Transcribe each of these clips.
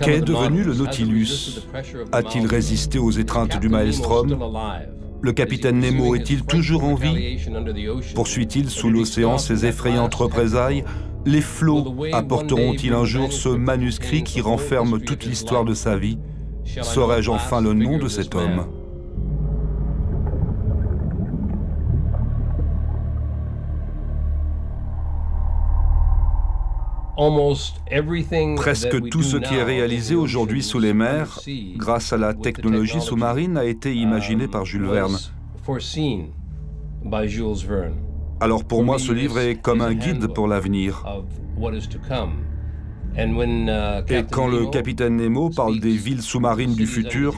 Qu'est devenu le Nautilus? A-t-il résisté aux étreintes du maelstrom? Le capitaine Nemo est-il toujours en vie? Poursuit-il sous l'océan ses effrayantes représailles? Les flots apporteront-ils un jour ce manuscrit qui renferme toute l'histoire de sa vie? Saurai-je enfin le nom de cet homme? Presque tout ce qui est réalisé aujourd'hui sous les mers, grâce à la technologie sous-marine, a été imaginé par Jules Verne. Alors pour moi, ce livre est comme un guide pour l'avenir. Et quand le capitaine Nemo parle des villes sous-marines du futur,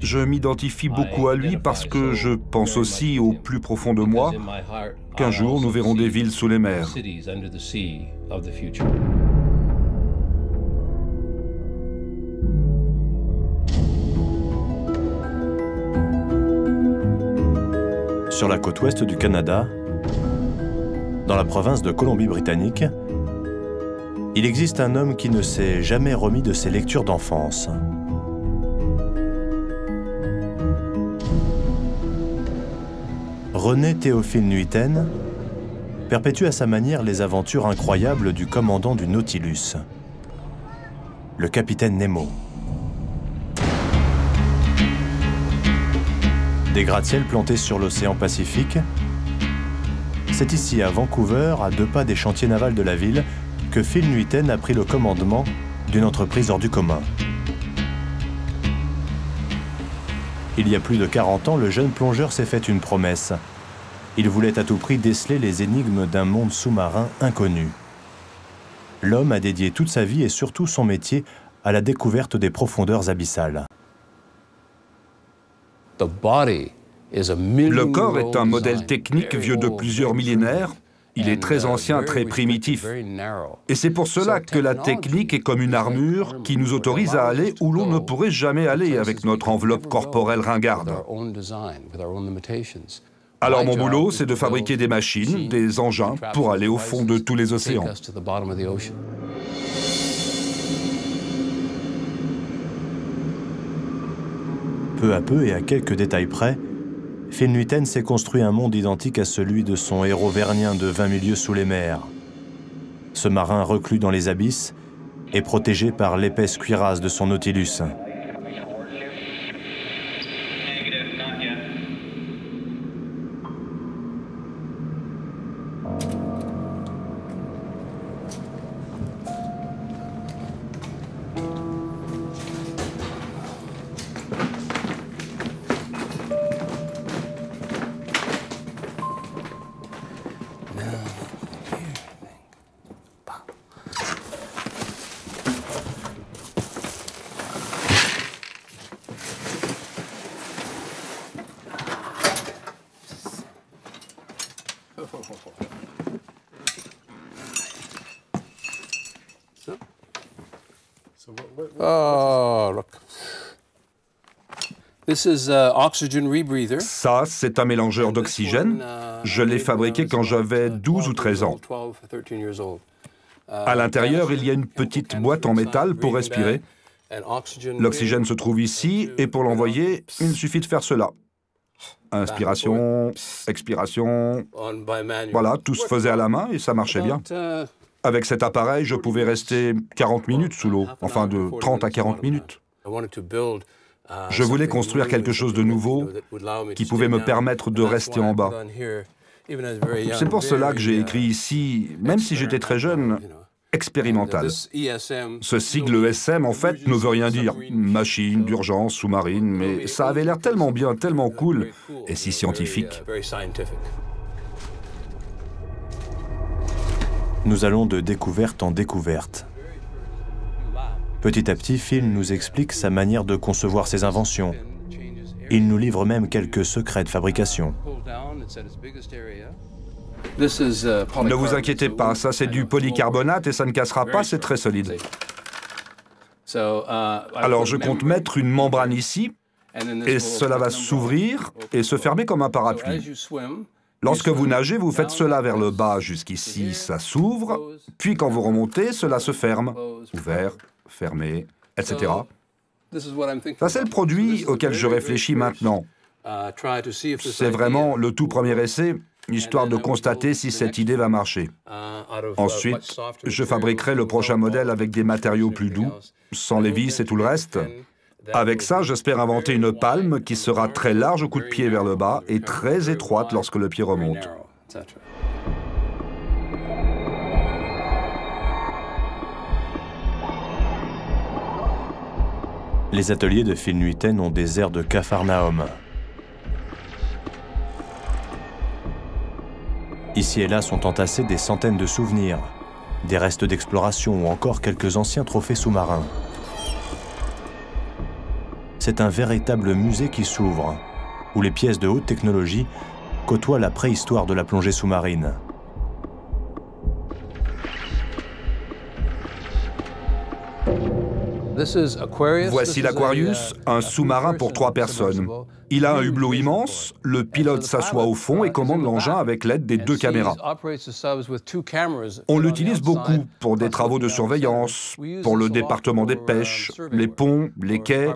je m'identifie beaucoup à lui parce que je pense aussi au plus profond de moi qu'un jour nous verrons des villes sous les mers. Sur la côte ouest du Canada, dans la province de Colombie-Britannique, il existe un homme qui ne s'est jamais remis de ses lectures d'enfance. René Théophile Nuiten perpétue à sa manière les aventures incroyables du commandant du Nautilus, le capitaine Nemo. Des gratte-ciels plantés sur l'océan Pacifique, c'est ici à Vancouver, à 2 pas des chantiers navals de la ville, que Phil Nuiten a pris le commandement d'une entreprise hors du commun. Il y a plus de 40 ans, le jeune plongeur s'est fait une promesse. Il voulait à tout prix déceler les énigmes d'un monde sous-marin inconnu. L'homme a dédié toute sa vie et surtout son métier à la découverte des profondeurs abyssales. Le corps est un modèle technique vieux de plusieurs millénaires. Il est très ancien, très primitif. Et c'est pour cela que la technique est comme une armure qui nous autorise à aller où l'on ne pourrait jamais aller avec notre enveloppe corporelle ringarde. Alors mon boulot, c'est de fabriquer des machines, des engins pour aller au fond de tous les océans. Peu à peu et à quelques détails près, Phil Nuiten s'est construit un monde identique à celui de son héros vernien de 20 milieux sous les mers. Ce marin reclus dans les abysses est protégé par l'épaisse cuirasse de son Nautilus. Oh, look. This is oxygen rebreather. Ça, c'est un mélangeur d'oxygène. Je l'ai fabriqué quand j'avais 12 ou 13 ans. À l'intérieur, il y a une petite boîte en métal pour respirer. L'oxygène se trouve ici, et pour l'envoyer, il suffit de faire cela. Inspiration, expiration. Voilà, tout se faisait à la main et ça marchait bien. Avec cet appareil, je pouvais rester 40 minutes sous l'eau, enfin de 30 à 40 minutes. Je voulais construire quelque chose de nouveau qui pouvait me permettre de rester en bas. C'est pour cela que j'ai écrit ici, même si j'étais très jeune, expérimental. Ce sigle ESM, en fait, ne veut rien dire. Machine, d'urgence, sous-marine, mais ça avait l'air tellement bien, tellement cool, et si scientifique. Nous allons de découverte en découverte. Petit à petit, Phil nous explique sa manière de concevoir ses inventions. Il nous livre même quelques secrets de fabrication. Ne vous inquiétez pas, ça c'est du polycarbonate et ça ne cassera pas, c'est très solide. Alors je compte mettre une membrane ici, et cela va s'ouvrir et se fermer comme un parapluie. Lorsque vous nagez, vous faites cela vers le bas jusqu'ici, ça s'ouvre, puis quand vous remontez, cela se ferme. Ouvert, fermer, etc. Ça, c'est le produit auquel je réfléchis maintenant. C'est vraiment le tout premier essai, histoire de constater si cette idée va marcher. Ensuite, je fabriquerai le prochain modèle avec des matériaux plus doux, sans les vis et tout le reste. Avec ça, j'espère inventer une palme qui sera très large au coup de pied vers le bas et très étroite lorsque le pied remonte. Les ateliers de Phil Nuiten ont des airs de Capharnaüm. Ici et là sont entassés des centaines de souvenirs, des restes d'exploration ou encore quelques anciens trophées sous-marins. C'est un véritable musée qui s'ouvre, où les pièces de haute technologie côtoient la préhistoire de la plongée sous-marine. Voici l'Aquarius, un sous-marin pour 3 personnes. Il a un hublot immense, le pilote s'assoit au fond et commande l'engin avec l'aide des 2 caméras. On l'utilise beaucoup pour des travaux de surveillance, pour le département des pêches, les ponts, les quais,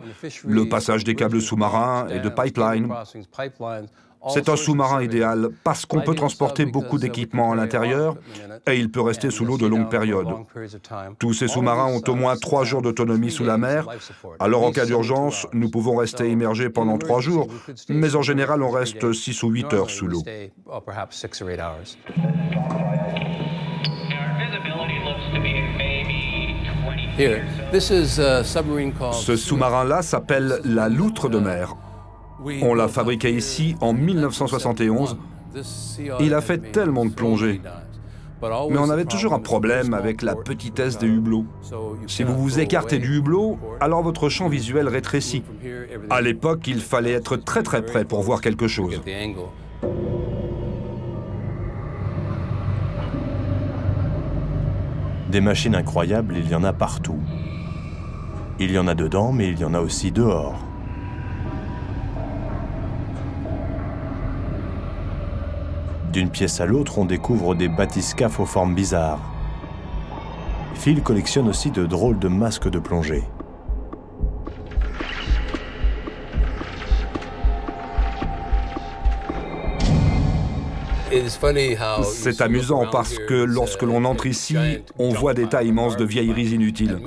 le passage des câbles sous-marins et de pipelines. C'est un sous-marin idéal parce qu'on peut transporter beaucoup d'équipements à l'intérieur et il peut rester sous l'eau de longues périodes. Tous ces sous-marins ont au moins 3 jours d'autonomie sous la mer, alors en cas d'urgence, nous pouvons rester immergés pendant 3 jours, mais en général, on reste 6 ou 8 heures sous l'eau. Ce sous-marin-là s'appelle la loutre de mer. On l'a fabriqué ici en 1971. Il a fait tellement de plongées. Mais on avait toujours un problème avec la petitesse des hublots. Si vous vous écartez du hublot, alors votre champ visuel rétrécit. À l'époque, il fallait être très près pour voir quelque chose. Des machines incroyables, il y en a partout. Il y en a dedans, mais il y en a aussi dehors. D'une pièce à l'autre, on découvre des bathyscaphes aux formes bizarres. Phil collectionne aussi de drôles de masques de plongée. C'est amusant parce que lorsque l'on entre ici, on voit des tas immenses de vieilleries inutiles.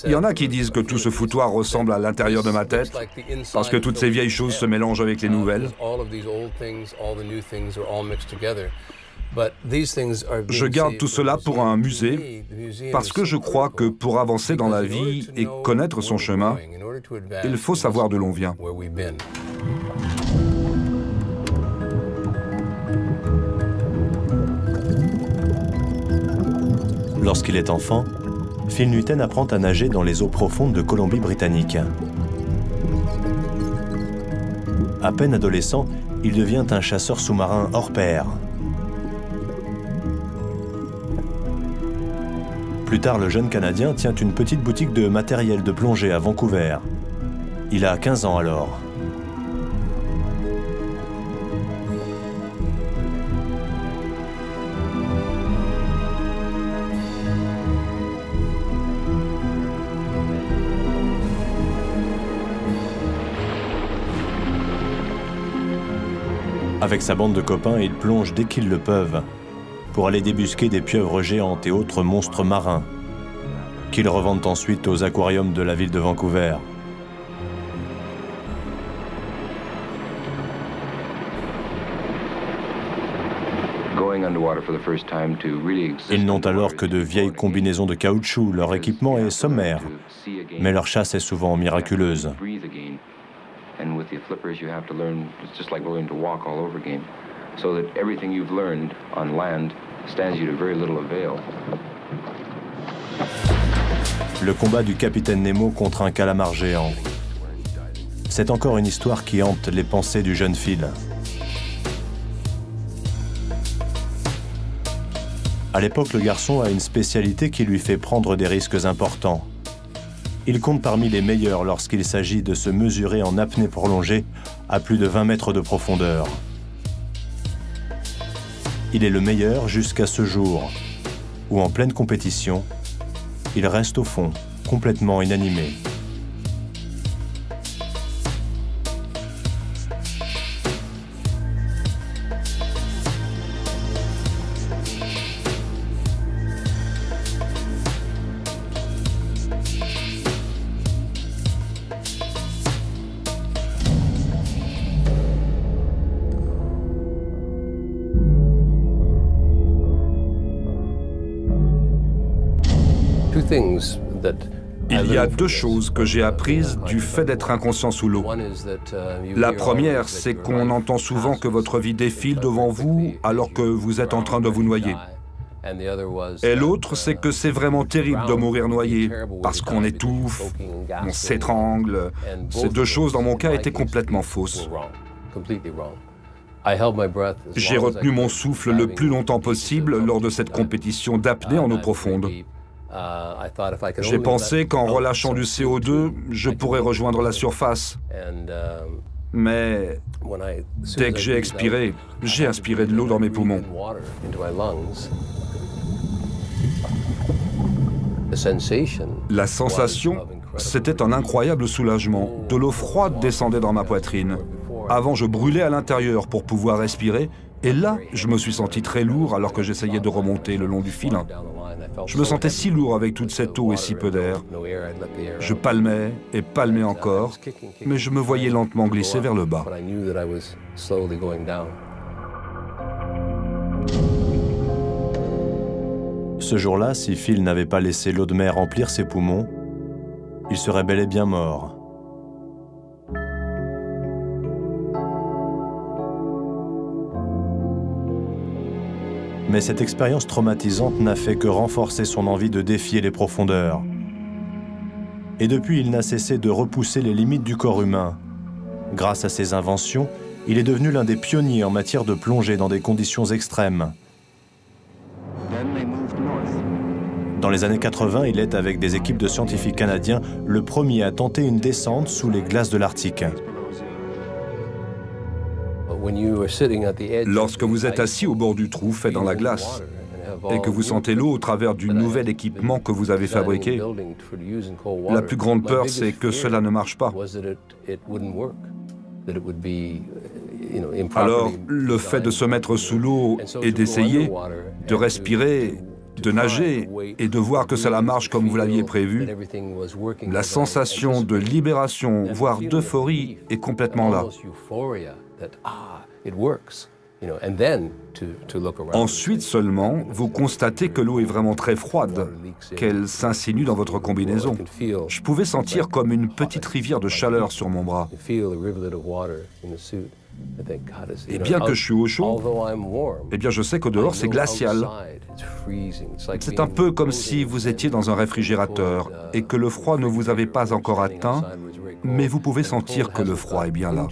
Il y en a qui disent que tout ce foutoir ressemble à l'intérieur de ma tête, parce que toutes ces vieilles choses se mélangent avec les nouvelles. Je garde tout cela pour un musée, parce que je crois que pour avancer dans la vie et connaître son chemin, il faut savoir d'où l'on vient. Lorsqu'il est enfant, Phil Nuiten apprend à nager dans les eaux profondes de Colombie-Britannique. À peine adolescent, il devient un chasseur sous-marin hors pair. Plus tard, le jeune Canadien tient une petite boutique de matériel de plongée à Vancouver. Il a 15 ans alors. Avec sa bande de copains, ils plongent dès qu'ils le peuvent pour aller débusquer des pieuvres géantes et autres monstres marins qu'ils revendent ensuite aux aquariums de la ville de Vancouver. Ils n'ont alors que de vieilles combinaisons de caoutchouc, leur équipement est sommaire, mais leur chasse est souvent miraculeuse. And with the flippers, you have to learn, it's just like learning to walk all over again. So that everything you've learned on land stands you to very little avail. Le combat du capitaine Nemo contre un calamar géant. C'est encore une histoire qui hante les pensées du jeune Phil. À l'époque, le garçon a une spécialité qui lui fait prendre des risques importants. Il compte parmi les meilleurs lorsqu'il s'agit de se mesurer en apnée prolongée à plus de 20 mètres de profondeur. Il est le meilleur jusqu'à ce jour, où en pleine compétition, il reste au fond, complètement inanimé. Il y a deux choses que j'ai apprises du fait d'être inconscient sous l'eau. La première, c'est qu'on entend souvent que votre vie défile devant vous alors que vous êtes en train de vous noyer. Et l'autre, c'est que c'est vraiment terrible de mourir noyé, parce qu'on étouffe, on s'étrangle. Ces deux choses, dans mon cas, étaient complètement fausses. J'ai retenu mon souffle le plus longtemps possible lors de cette compétition d'apnée en eau profonde. J'ai pensé qu'en relâchant du CO2, je pourrais rejoindre la surface. Mais dès que j'ai expiré, j'ai inspiré de l'eau dans mes poumons. La sensation, c'était un incroyable soulagement. De l'eau froide descendait dans ma poitrine. Avant, je brûlais à l'intérieur pour pouvoir respirer. Et là, je me suis senti très lourd alors que j'essayais de remonter le long du filin. Je me sentais si lourd avec toute cette eau et si peu d'air. Je palmais et palmais encore, mais je me voyais lentement glisser vers le bas. Ce jour-là, si Phil n'avait pas laissé l'eau de mer remplir ses poumons, il serait bel et bien mort. Mais cette expérience traumatisante n'a fait que renforcer son envie de défier les profondeurs. Et depuis, il n'a cessé de repousser les limites du corps humain. Grâce à ses inventions, il est devenu l'un des pionniers en matière de plongée dans des conditions extrêmes. Dans les années 80, il est, avec des équipes de scientifiques canadiens, le premier à tenter une descente sous les glaces de l'Arctique. Lorsque vous êtes assis au bord du trou fait dans la glace et que vous sentez l'eau au travers du nouvel équipement que vous avez fabriqué, la plus grande peur, c'est que cela ne marche pas. Alors, le fait de se mettre sous l'eau et d'essayer, de respirer, de nager et de voir que cela marche comme vous l'aviez prévu, la sensation de libération, voire d'euphorie, est complètement là. Ensuite seulement, vous constatez que l'eau est vraiment très froide, qu'elle s'insinue dans votre combinaison. Je pouvais sentir comme une petite rivière de chaleur sur mon bras. Et bien que je suis au chaud, eh bien je sais qu'au dehors c'est glacial. C'est un peu comme si vous étiez dans un réfrigérateur et que le froid ne vous avait pas encore atteint, mais vous pouvez sentir que le froid est bien là.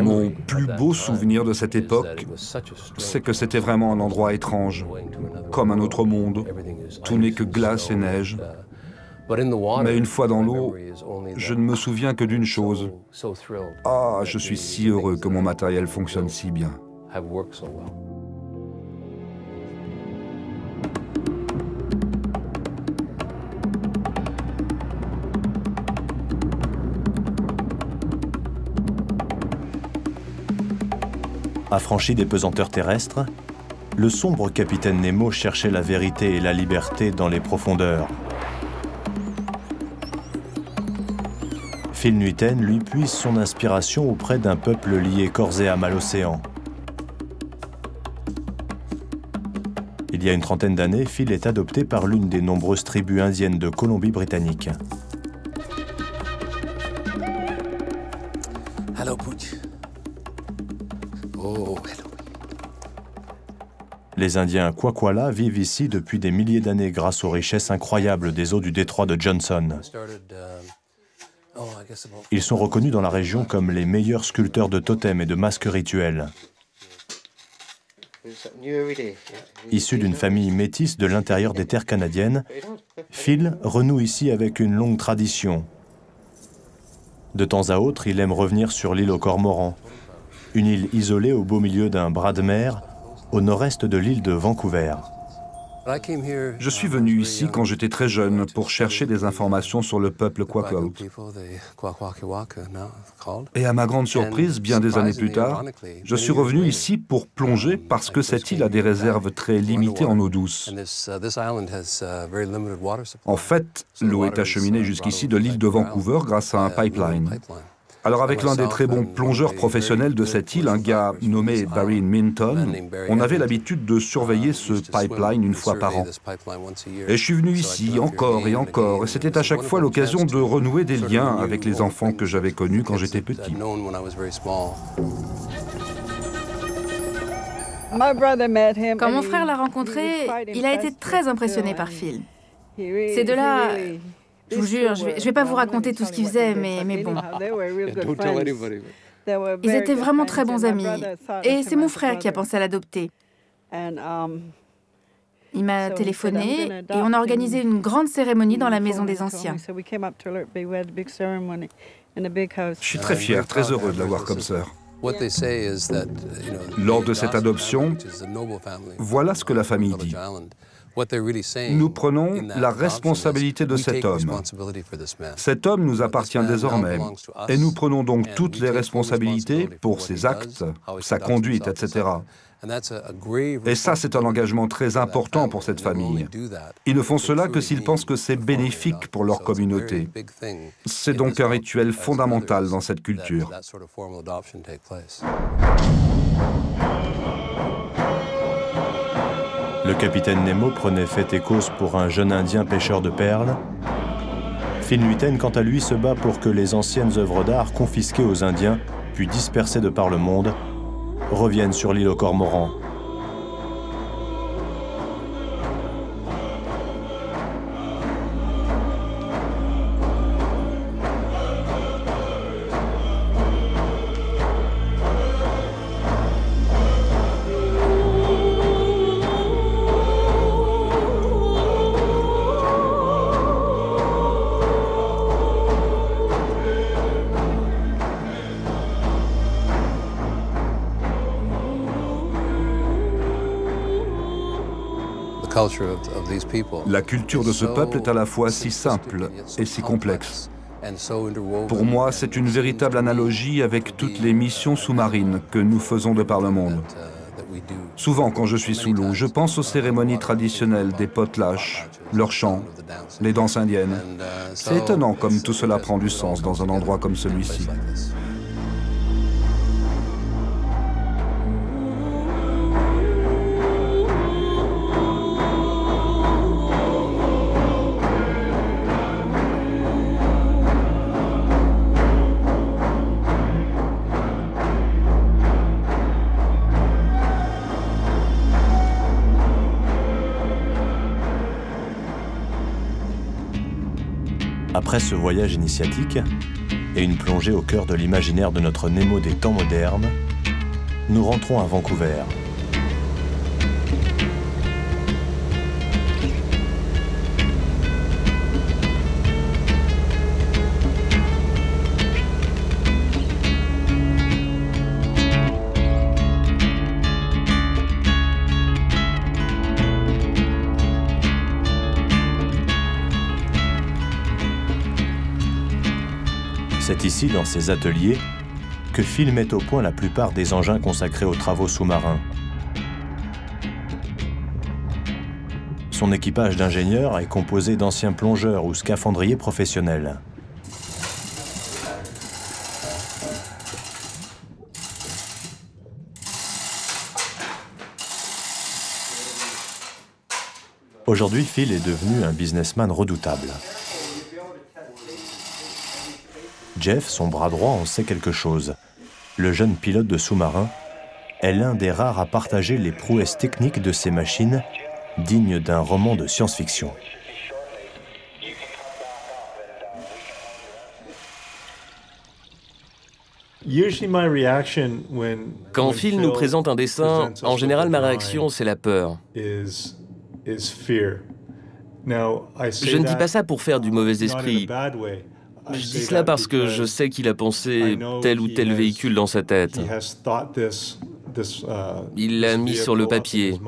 Mon plus beau souvenir de cette époque, c'est que c'était vraiment un endroit étrange, comme un autre monde. Tout n'est que glace et neige. Mais une fois dans l'eau, je ne me souviens que d'une chose. Ah, je suis si heureux que mon matériel fonctionne si bien. Affranchi des pesanteurs terrestres, le sombre capitaine Nemo cherchait la vérité et la liberté dans les profondeurs. Phil Nuiten, lui, puise son inspiration auprès d'un peuple lié corps et âme à l'océan. Il y a une trentaine d'années, Phil est adopté par l'une des nombreuses tribus indiennes de Colombie-Britannique. Hello, Pooch. Oh, hello. Les Indiens Kwakwala vivent ici depuis des milliers d'années grâce aux richesses incroyables des eaux du détroit de Johnson. Ils sont reconnus dans la région comme les meilleurs sculpteurs de totems et de masques rituels. Issu d'une famille métisse de l'intérieur des terres canadiennes, Phil renoue ici avec une longue tradition. De temps à autre, il aime revenir sur l'île aux Cormorans. une île isolée au beau milieu d'un bras de mer, au nord-est de l'île de Vancouver. Je suis venu ici quand j'étais très jeune pour chercher des informations sur le peuple Kwakwaka'wakw. Et à ma grande surprise, bien des années plus tard, je suis revenu ici pour plonger parce que cette île a des réserves très limitées en eau douce. En fait, l'eau est acheminée jusqu'ici de l'île de Vancouver grâce à un pipeline. Alors avec l'un des très bons plongeurs professionnels de cette île, un gars nommé Barry Minton, on avait l'habitude de surveiller ce pipeline une fois par an. Et je suis venu ici encore, et c'était à chaque fois l'occasion de renouer des liens avec les enfants que j'avais connus quand j'étais petit. Quand mon frère l'a rencontré, il a été très impressionné par Phil. Ces deux-là, je vous jure, je vais pas vous raconter tout ce qu'ils faisaient, mais bon. Ils étaient vraiment très bons amis. Et c'est mon frère qui a pensé à l'adopter. Il m'a téléphoné et on a organisé une grande cérémonie dans la maison des anciens. Je suis très fier, très heureux de l'avoir comme sœur. Lors de cette adoption, voilà ce que la famille dit. Nous prenons la responsabilité de cet homme. Cet homme nous appartient désormais et nous prenons donc toutes les responsabilités pour ses actes, sa conduite, etc. Et ça, c'est un engagement très important pour cette famille. Ils ne font cela que s'ils pensent que c'est bénéfique pour leur communauté. C'est donc un rituel fondamental dans cette culture. Le capitaine Nemo prenait fait et cause pour un jeune Indien pêcheur de perles. Phil Nuiten, quant à lui, se bat pour que les anciennes œuvres d'art confisquées aux Indiens, puis dispersées de par le monde, reviennent sur l'île aux Cormorans. La culture de ce peuple est à la fois si simple et si complexe. Pour moi, c'est une véritable analogie avec toutes les missions sous-marines que nous faisons de par le monde. Souvent, quand je suis sous l'eau, je pense aux cérémonies traditionnelles des potlatches, leurs chants, les danses indiennes. C'est étonnant comme tout cela prend du sens dans un endroit comme celui-ci. Après ce voyage initiatique et une plongée au cœur de l'imaginaire de notre Nemo des temps modernes, nous rentrons à Vancouver. C'est ici, dans ces ateliers, que Phil met au point la plupart des engins consacrés aux travaux sous-marins. Son équipage d'ingénieurs est composé d'anciens plongeurs ou scaphandriers professionnels. Aujourd'hui, Phil est devenu un businessman redoutable. Jeff, son bras droit, en sait quelque chose. Le jeune pilote de sous-marin est l'un des rares à partager les prouesses techniques de ces machines, dignes d'un roman de science-fiction. Quand Phil nous présente un dessin, en général, ma réaction, c'est la peur. Je ne dis pas ça pour faire du mauvais esprit. Je dis cela parce que je sais qu'il a pensé tel ou tel véhicule dans sa tête. Il l'a mis sur le papier.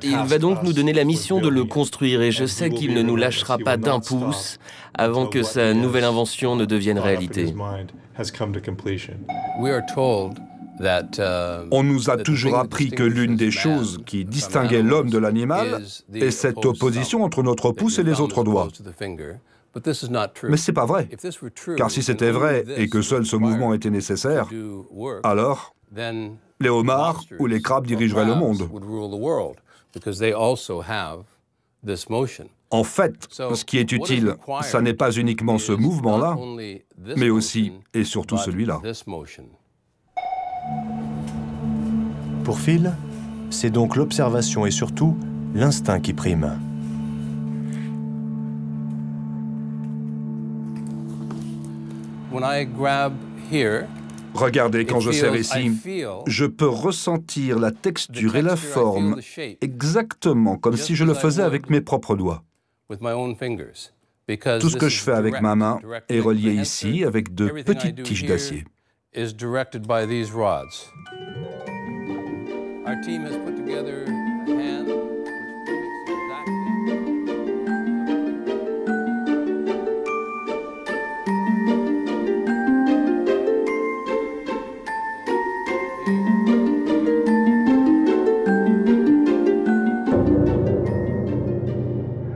Il va donc nous donner la mission de le construire et je sais qu'il ne nous lâchera pas d'un pouce avant que sa nouvelle invention ne devienne réalité. On nous a toujours appris que l'une des choses qui distinguait l'homme de l'animal est cette opposition entre notre pouce et les autres doigts. Mais c'est pas vrai, car si c'était vrai et que seul ce mouvement était nécessaire, alors les homards ou les crabes dirigeraient le monde. En fait, ce qui est utile, ça n'est pas uniquement ce mouvement-là, mais aussi et surtout celui-là. Pour Phil, c'est donc l'observation et surtout l'instinct qui prime. Regardez, quand je serre ici, je peux ressentir la texture et la forme exactement comme si je le faisais avec mes propres doigts. Tout ce que je fais avec ma main est relié ici avec de petites tiges d'acier.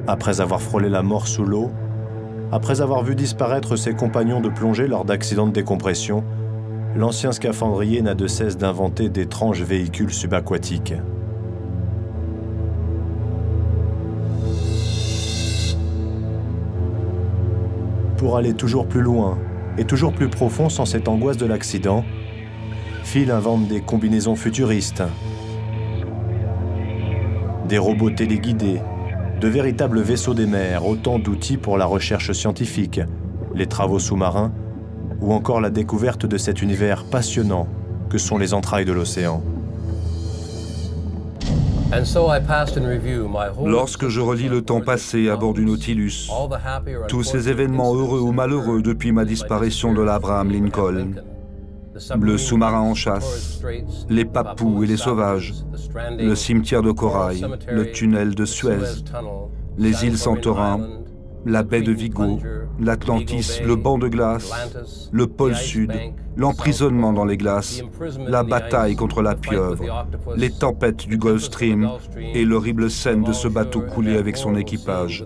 Après avoir frôlé la mort sous l'eau, après avoir vu disparaître ses compagnons de plongée lors d'accidents de décompression, l'ancien scaphandrier n'a de cesse d'inventer d'étranges véhicules subaquatiques. Pour aller toujours plus loin et toujours plus profond sans cette angoisse de l'accident, Phil invente des combinaisons futuristes, des robots téléguidés, de véritables vaisseaux des mers, autant d'outils pour la recherche scientifique, les travaux sous-marins ou encore la découverte de cet univers passionnant que sont les entrailles de l'océan. Lorsque je relis le temps passé à bord du Nautilus, tous ces événements heureux ou malheureux depuis ma disparition de l'Abraham Lincoln, le sous-marin en chasse, les papous et les sauvages, le cimetière de corail, le tunnel de Suez, les îles Santorin, la baie de Vigo, l'Atlantis, le banc de glace, le pôle Sud, l'emprisonnement dans les glaces, la bataille contre la pieuvre, les tempêtes du Gulf Stream et l'horrible scène de ce bateau coulé avec son équipage.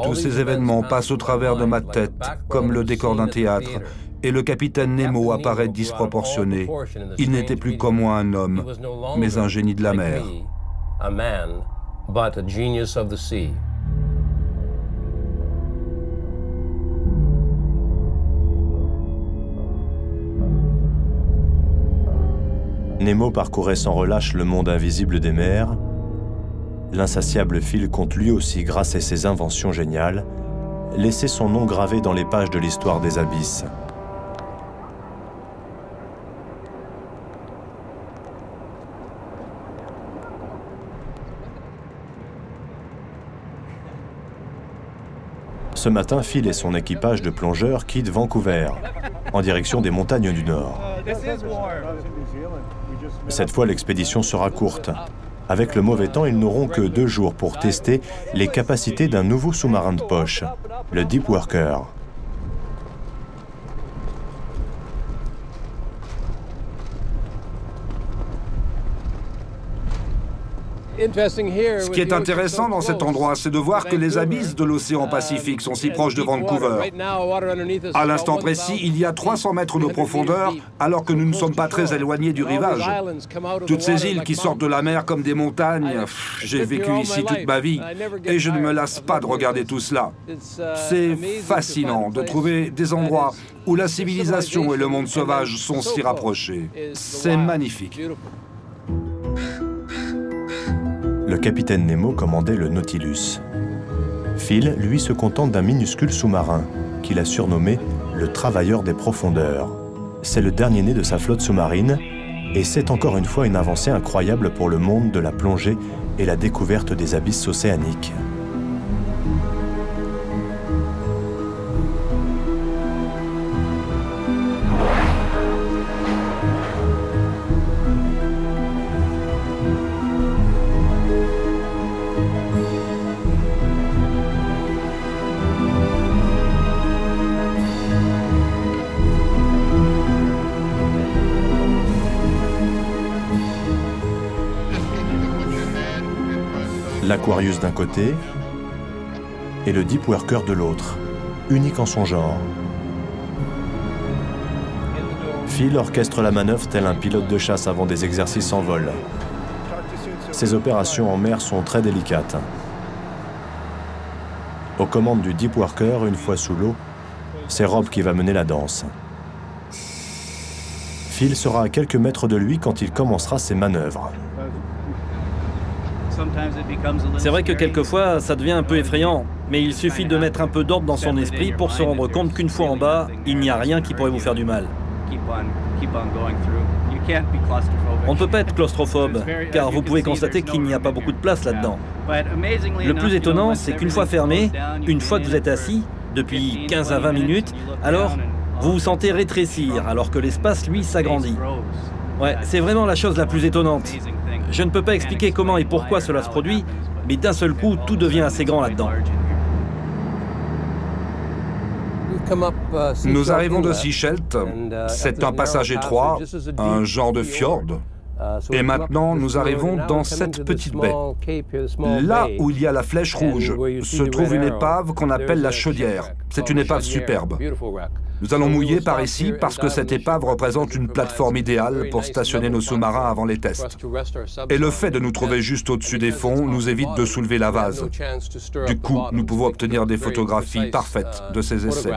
Tous ces événements passent au travers de ma tête comme le décor d'un théâtre, et le capitaine Nemo apparaît disproportionné. Il n'était plus comme moi un homme, mais un génie de la mer. Nemo parcourait sans relâche le monde invisible des mers. L'insatiable Phil compte lui aussi, grâce à ses inventions géniales, laisser son nom gravé dans les pages de l'histoire des abysses. Ce matin, Phil et son équipage de plongeurs quittent Vancouver, en direction des montagnes du Nord. Cette fois, l'expédition sera courte. Avec le mauvais temps, ils n'auront que 2 jours pour tester les capacités d'un nouveau sous-marin de poche, le Deep Worker. Ce qui est intéressant dans cet endroit, c'est de voir que les abysses de l'océan Pacifique sont si proches de Vancouver. À l'instant précis, il y a 300 mètres de profondeur, alors que nous ne sommes pas très éloignés du rivage. Toutes ces îles qui sortent de la mer comme des montagnes, j'ai vécu ici toute ma vie, et je ne me lasse pas de regarder tout cela. C'est fascinant de trouver des endroits où la civilisation et le monde sauvage sont si rapprochés. C'est magnifique. Le capitaine Nemo commandait le Nautilus. Phil, lui, se contente d'un minuscule sous-marin, qu'il a surnommé le Travailleur des profondeurs. C'est le dernier né de sa flotte sous-marine, et c'est encore une fois une avancée incroyable pour le monde de la plongée et la découverte des abysses océaniques. l'Aquarius d'un côté et le Deep Worker de l'autre, unique en son genre. Phil orchestre la manœuvre tel un pilote de chasse avant des exercices en vol. Ces opérations en mer sont très délicates. Aux commandes du Deep Worker, une fois sous l'eau, c'est Rob qui va mener la danse. Phil sera à quelques mètres de lui quand il commencera ses manœuvres. C'est vrai que quelquefois, ça devient un peu effrayant, mais il suffit de mettre un peu d'ordre dans son esprit pour se rendre compte qu'une fois en bas, il n'y a rien qui pourrait vous faire du mal. On ne peut pas être claustrophobe, car vous pouvez constater qu'il n'y a pas beaucoup de place là-dedans. Le plus étonnant, c'est qu'une fois fermé, une fois que vous êtes assis, depuis 15 à 20 minutes, alors vous vous sentez rétrécir, alors que l'espace, lui, s'agrandit. Ouais, c'est vraiment la chose la plus étonnante. Je ne peux pas expliquer comment et pourquoi cela se produit, mais d'un seul coup, tout devient assez grand là-dedans. Nous arrivons de Seashelt. C'est un passage étroit, un genre de fjord. Et maintenant, nous arrivons dans cette petite baie. Là où il y a la flèche rouge se trouve une épave qu'on appelle la Chaudière. C'est une épave superbe. Nous allons mouiller par ici parce que cette épave représente une plateforme idéale pour stationner nos sous-marins avant les tests. Et le fait de nous trouver juste au-dessus des fonds nous évite de soulever la vase. Du coup, nous pouvons obtenir des photographies parfaites de ces essais.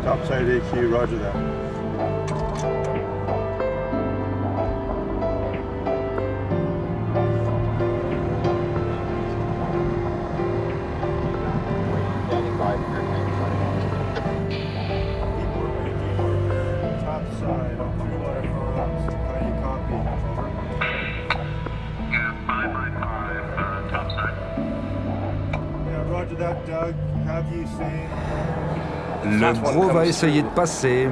Topside AQ, roger that. Topside, on 3 waterfronts. How do you copy? Yeah, 555, topside. Yeah, roger that, Doug. Have you seen? Le gros va essayer de passer.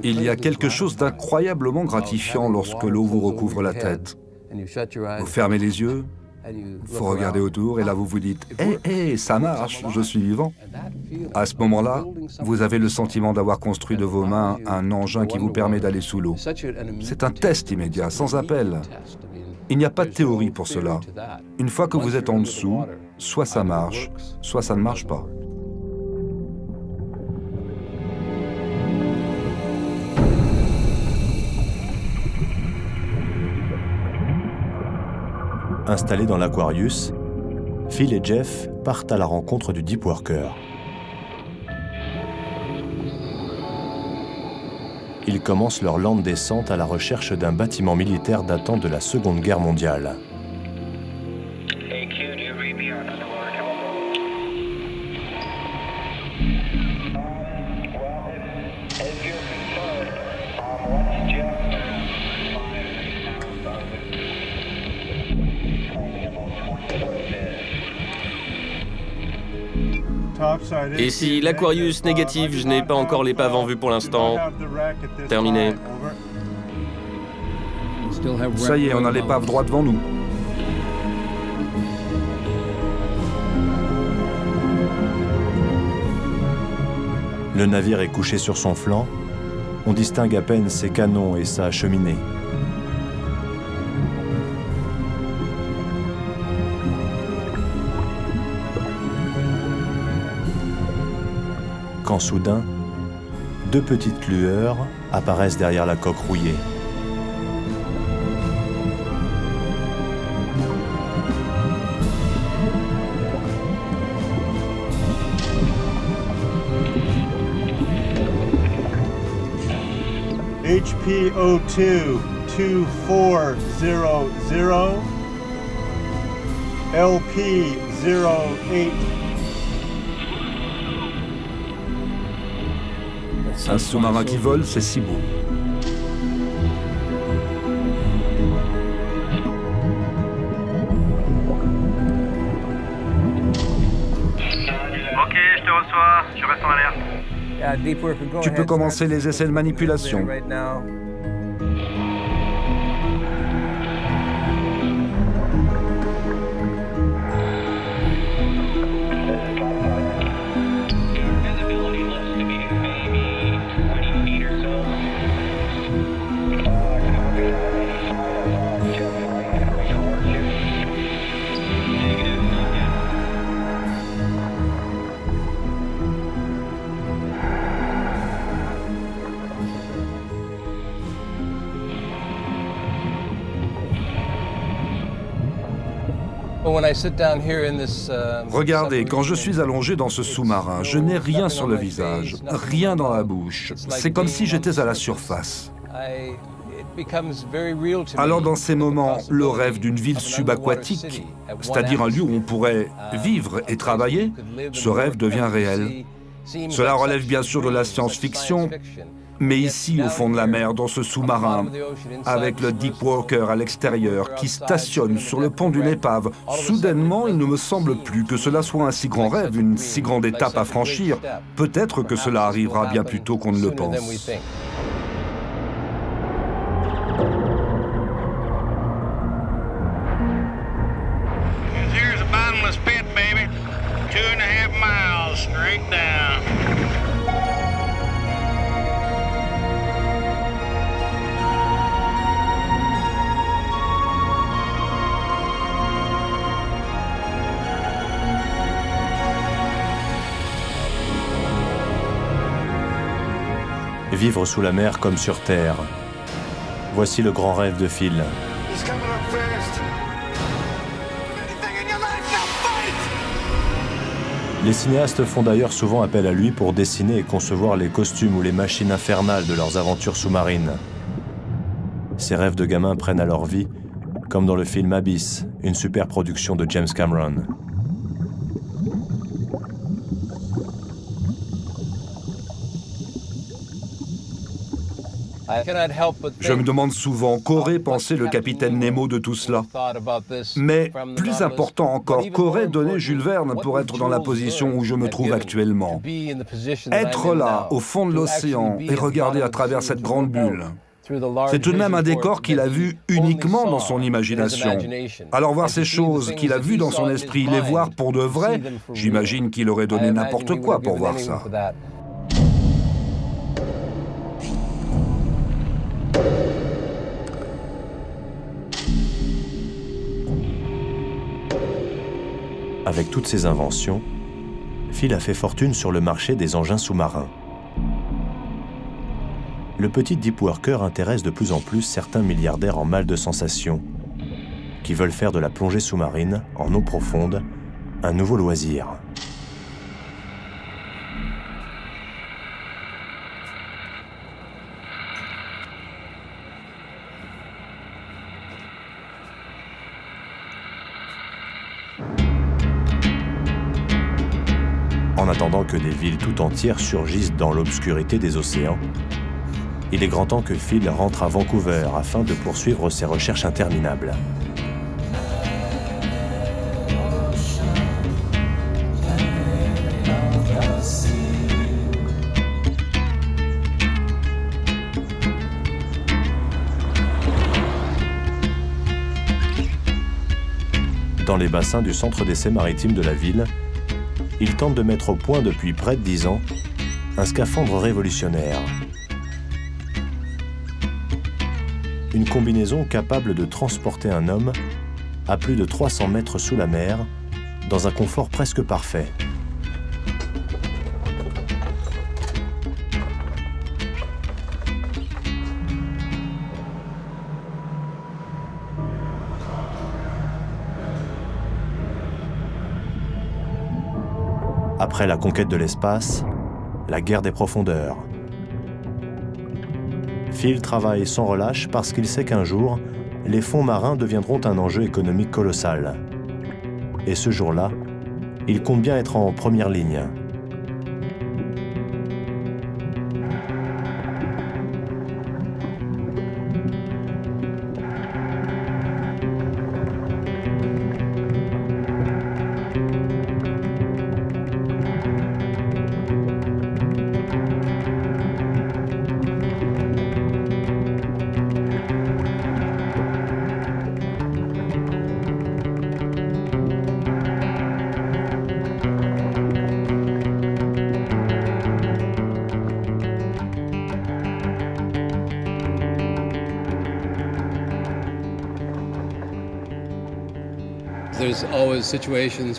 Il y a quelque chose d'incroyablement gratifiant lorsque l'eau vous recouvre la tête. Vous fermez les yeux, vous regardez autour et là vous vous dites « Hé, ça marche, je suis vivant ». À ce moment-là, vous avez le sentiment d'avoir construit de vos mains un engin qui vous permet d'aller sous l'eau. C'est un test immédiat, sans appel. Il n'y a pas de théorie pour cela. Une fois que vous êtes en dessous, soit ça marche, soit ça ne marche pas. Installés dans l'Aquarius, Phil et Jeff partent à la rencontre du Deep Worker. Ils commencent leur lente descente à la recherche d'un bâtiment militaire datant de la Seconde Guerre mondiale. Et si l'Aquarius négatif, je n'ai pas encore l'épave en vue pour l'instant. Terminé. Ça y est, on a l'épave droit devant nous. Le navire est couché sur son flanc. On distingue à peine ses canons et sa cheminée. Quand soudain, deux petites lueurs apparaissent derrière la coque rouillée. HPO2 2400 LP08. Un sous-marin qui vole, c'est si beau. Ok, je te reçois, je reste en alerte. Tu peux commencer les essais de manipulation. Regardez, quand je suis allongé dans ce sous-marin, je n'ai rien sur le visage, rien dans la bouche. C'est comme si j'étais à la surface. Alors dans ces moments, le rêve d'une ville subaquatique, c'est-à-dire un lieu où on pourrait vivre et travailler, ce rêve devient réel. Cela relève bien sûr de la science-fiction, mais ici, au fond de la mer, dans ce sous-marin, avec le Deep Worker à l'extérieur, qui stationne sur le pont d'une épave, soudainement, il ne me semble plus que cela soit un si grand rêve, une si grande étape à franchir. Peut-être que cela arrivera bien plus tôt qu'on ne le pense. Here's a bottomless pit, baby. 2.5 miles straight down. Vivre sous la mer comme sur Terre. Voici le grand rêve de Phil. Les cinéastes font d'ailleurs souvent appel à lui pour dessiner et concevoir les costumes ou les machines infernales de leurs aventures sous-marines. Ces rêves de gamins prennent alors vie, comme dans le film Abyss, une super production de James Cameron. Je me demande souvent qu'aurait pensé le capitaine Nemo de tout cela. Mais plus important encore, qu'aurait donné Jules Verne pour être dans la position où je me trouve actuellement. Être là, au fond de l'océan, et regarder à travers cette grande bulle. C'est tout de même un décor qu'il a vu uniquement dans son imagination. Alors voir ces choses qu'il a vues dans son esprit, les voir pour de vrai, j'imagine qu'il aurait donné n'importe quoi pour voir ça. Avec toutes ses inventions, Phil a fait fortune sur le marché des engins sous-marins. Le petit Deep Worker intéresse de plus en plus certains milliardaires en mal de sensations, qui veulent faire de la plongée sous-marine, en eau profonde, un nouveau loisir. En attendant que des villes tout entières surgissent dans l'obscurité des océans, il est grand temps que Phil rentre à Vancouver afin de poursuivre ses recherches interminables. Dans les bassins du centre d'essai maritime de la ville, il tente de mettre au point depuis près de 10 ans un scaphandre révolutionnaire. Une combinaison capable de transporter un homme à plus de 300 mètres sous la mer dans un confort presque parfait. Après la conquête de l'espace, la guerre des profondeurs. Phil travaille sans relâche parce qu'il sait qu'un jour, les fonds marins deviendront un enjeu économique colossal. Et ce jour-là, il compte bien être en première ligne.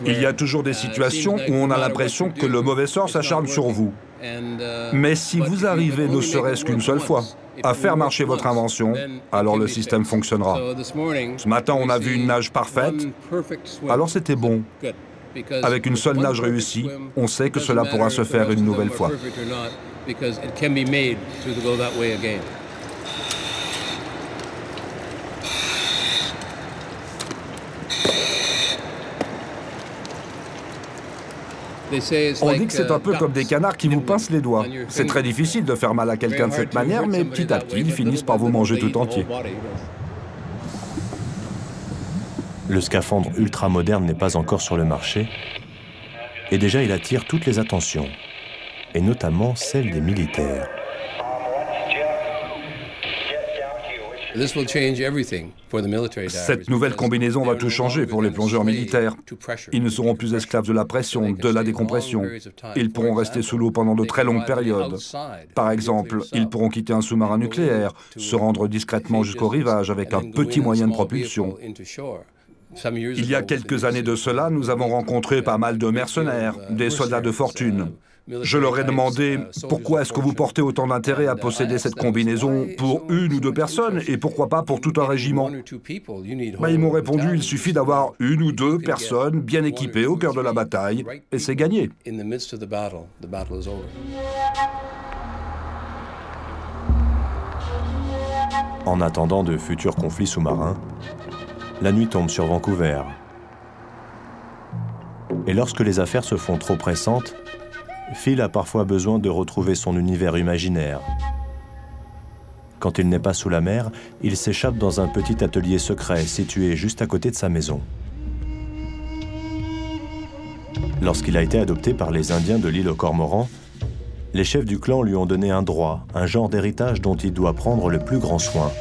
Il y a toujours des situations où on a l'impression que le mauvais sort s'acharne sur vous. Mais si vous arrivez ne serait-ce qu'une seule fois à faire marcher votre invention, alors le système fonctionnera. Ce matin, on a vu une nage parfaite, alors c'était bon. Avec une seule nage réussie, on sait que cela pourra se faire une nouvelle fois. On dit que c'est un peu comme des canards qui vous pincent les doigts. C'est très difficile de faire mal à quelqu'un de cette manière, mais petit à petit, ils finissent par vous manger tout entier. Le scaphandre ultra-moderne n'est pas encore sur le marché, et déjà il attire toutes les attentions, et notamment celles des militaires. Cette nouvelle combinaison va tout changer pour les plongeurs militaires. Ils ne seront plus esclaves de la pression, de la décompression. Ils pourront rester sous l'eau pendant de très longues périodes. Par exemple, ils pourront quitter un sous-marin nucléaire, se rendre discrètement jusqu'au rivage avec un petit moyen de propulsion. Il y a quelques années de cela, nous avons rencontré pas mal de mercenaires, des soldats de fortune. Je leur ai demandé « Pourquoi est-ce que vous portez autant d'intérêt à posséder cette combinaison pour une ou deux personnes et pourquoi pas pour tout un régiment ?» Ils m'ont répondu « Il suffit d'avoir une ou deux personnes bien équipées au cœur de la bataille et c'est gagné. » En attendant de futurs conflits sous-marins, la nuit tombe sur Vancouver. Et lorsque les affaires se font trop pressantes, Phil a parfois besoin de retrouver son univers imaginaire. Quand il n'est pas sous la mer, il s'échappe dans un petit atelier secret situé juste à côté de sa maison. Lorsqu'il a été adopté par les Indiens de l'île aux Cormorans, les chefs du clan lui ont donné un droit, un genre d'héritage dont il doit prendre le plus grand soin.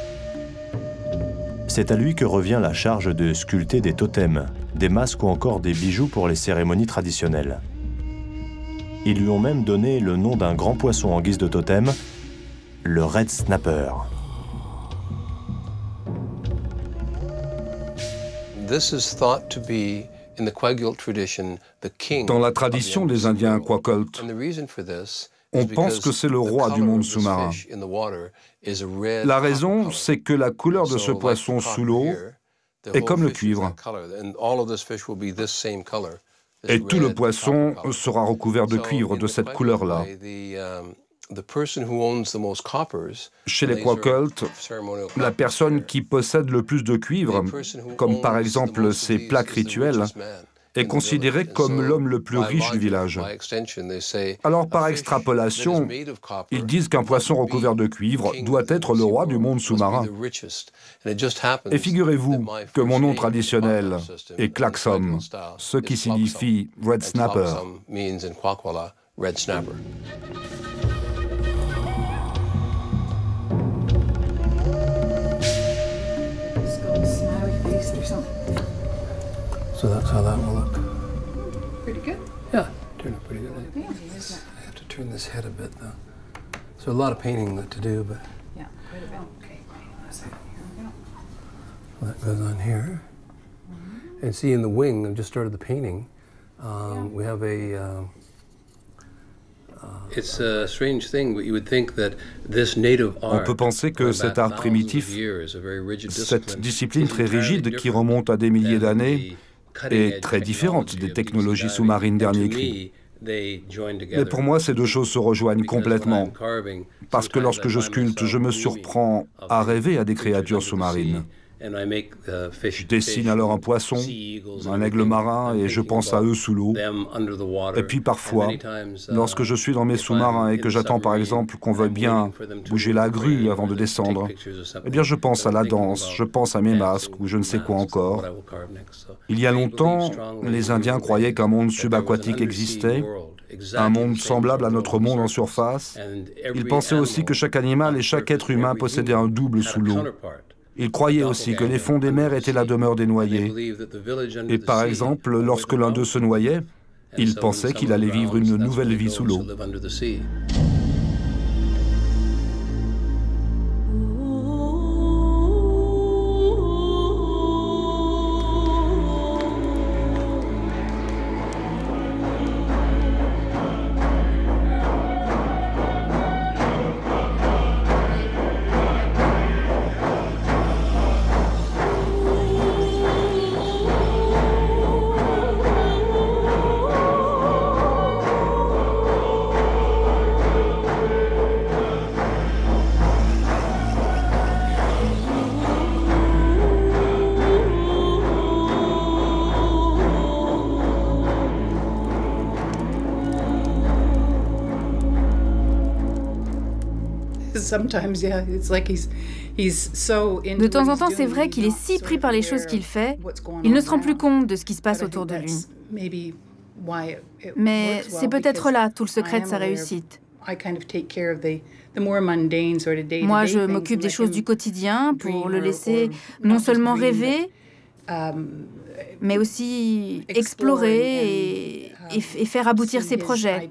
C'est à lui que revient la charge de sculpter des totems, des masques ou encore des bijoux pour les cérémonies traditionnelles. Ils lui ont même donné le nom d'un grand poisson en guise de totem, le Red Snapper. Dans la tradition des Indiens Kwakult, on pense que c'est le roi du monde sous-marin. La raison, c'est que la couleur de ce poisson sous l'eau est comme le cuivre. Et tout le poisson sera recouvert de cuivre de cette couleur-là. Chez les Kwakult, la personne qui possède le plus de cuivre, comme par exemple ces plaques rituelles, est considéré comme l'homme le plus riche du village. Alors, par extrapolation, ils disent qu'un poisson recouvert de cuivre doit être le roi du monde sous-marin. Et figurez-vous que mon nom traditionnel est Klaxom, ce qui signifie Red Snapper. So that's how that will look. Pretty good. Yeah, turned out pretty good. I have to turn this head a bit though. So a lot of painting to do, but yeah, quite a bit. Okay, let's see. Well, that goes on here. And see in the wing, I've just started the painting. We have a. On peut penser que cet art primitif, cette discipline très rigide qui remonte à des milliers d'années, est très différente des technologies sous-marines dernier cri. Mais pour moi, ces deux choses se rejoignent complètement. Parce que lorsque je sculpte, je me surprends à rêver à des créatures sous-marines. Je dessine alors un poisson, un aigle marin, et je pense à eux sous l'eau. Et puis parfois, lorsque je suis dans mes sous-marins et que j'attends par exemple qu'on veuille bien bouger la grue avant de descendre, eh bien je pense à la danse, je pense à mes masques ou je ne sais quoi encore. Il y a longtemps, les Indiens croyaient qu'un monde subaquatique existait, un monde semblable à notre monde en surface. Ils pensaient aussi que chaque animal et chaque être humain possédait un double sous l'eau. Ils croyaient aussi que les fonds des mers étaient la demeure des noyés. Et par exemple, lorsque l'un d'eux se noyait, il pensait qu'il allait vivre une nouvelle vie sous l'eau. De temps en temps, c'est vrai qu'il est si pris par les choses qu'il fait, il ne se rend plus compte de ce qui se passe autour de lui. Mais c'est peut-être là tout le secret de sa réussite. Moi, je m'occupe des choses du quotidien pour le laisser non seulement rêver, mais aussi explorer et faire aboutir ses projets.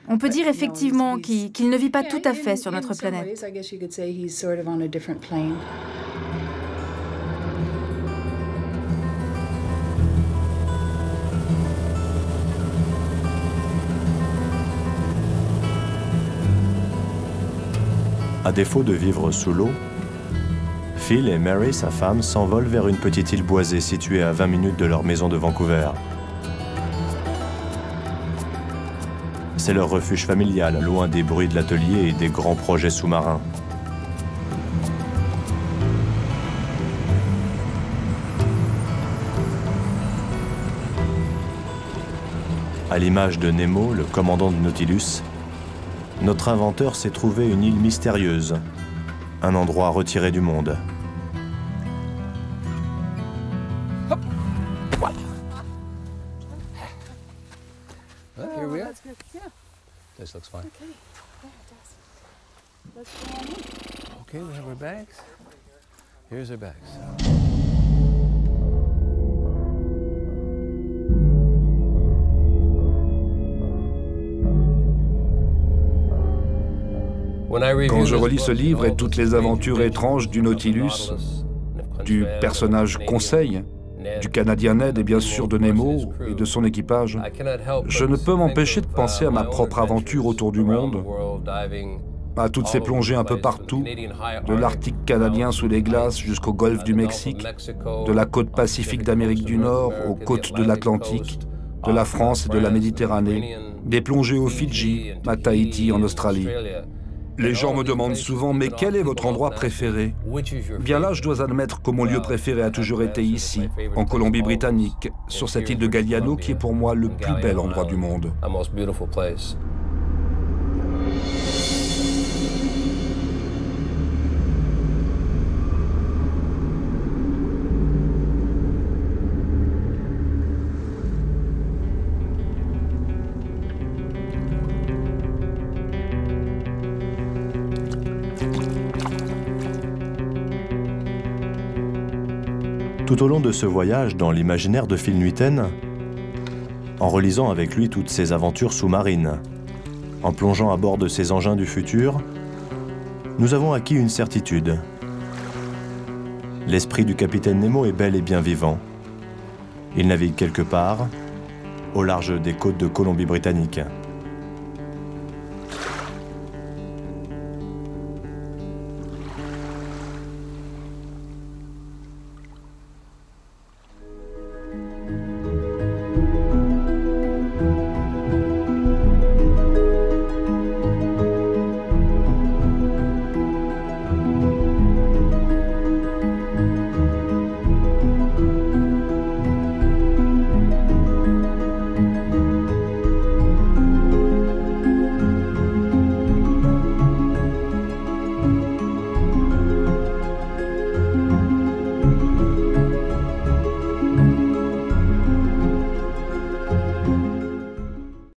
On peut dire effectivement qu'il ne vit pas tout à fait sur notre planète. À défaut de vivre sous l'eau, Phil et Mary, sa femme, s'envolent vers une petite île boisée située à 20 minutes de leur maison de Vancouver. C'est leur refuge familial, loin des bruits de l'atelier et des grands projets sous-marins. À l'image de Nemo, le commandant du Nautilus, notre inventeur s'est trouvé une île mystérieuse, un endroit retiré du monde. Here we are. This looks fine. Okay, we have our bags. Here's our bags. Quand je relis ce livre et toutes les aventures étranges du Nautilus, du personnage Conseil, du Canadien Ned et bien sûr de Nemo et de son équipage, je ne peux m'empêcher de penser à ma propre aventure autour du monde, à toutes ces plongées un peu partout, de l'Arctique canadien sous les glaces jusqu'au golfe du Mexique, de la côte pacifique d'Amérique du Nord aux côtes de l'Atlantique, de la France et de la Méditerranée, des plongées aux Fidji, à Tahiti, en Australie. Les gens me demandent souvent, mais quel est votre endroit préféré? Bien là, je dois admettre que mon lieu préféré a toujours été ici, en Colombie-Britannique, sur cette île de Galliano qui est pour moi le plus bel endroit du monde. Tout au long de ce voyage dans l'imaginaire de Phil Nuiten, en relisant avec lui toutes ses aventures sous-marines, en plongeant à bord de ces engins du futur, nous avons acquis une certitude. L'esprit du capitaine Nemo est bel et bien vivant. Il navigue quelque part, au large des côtes de Colombie-Britannique.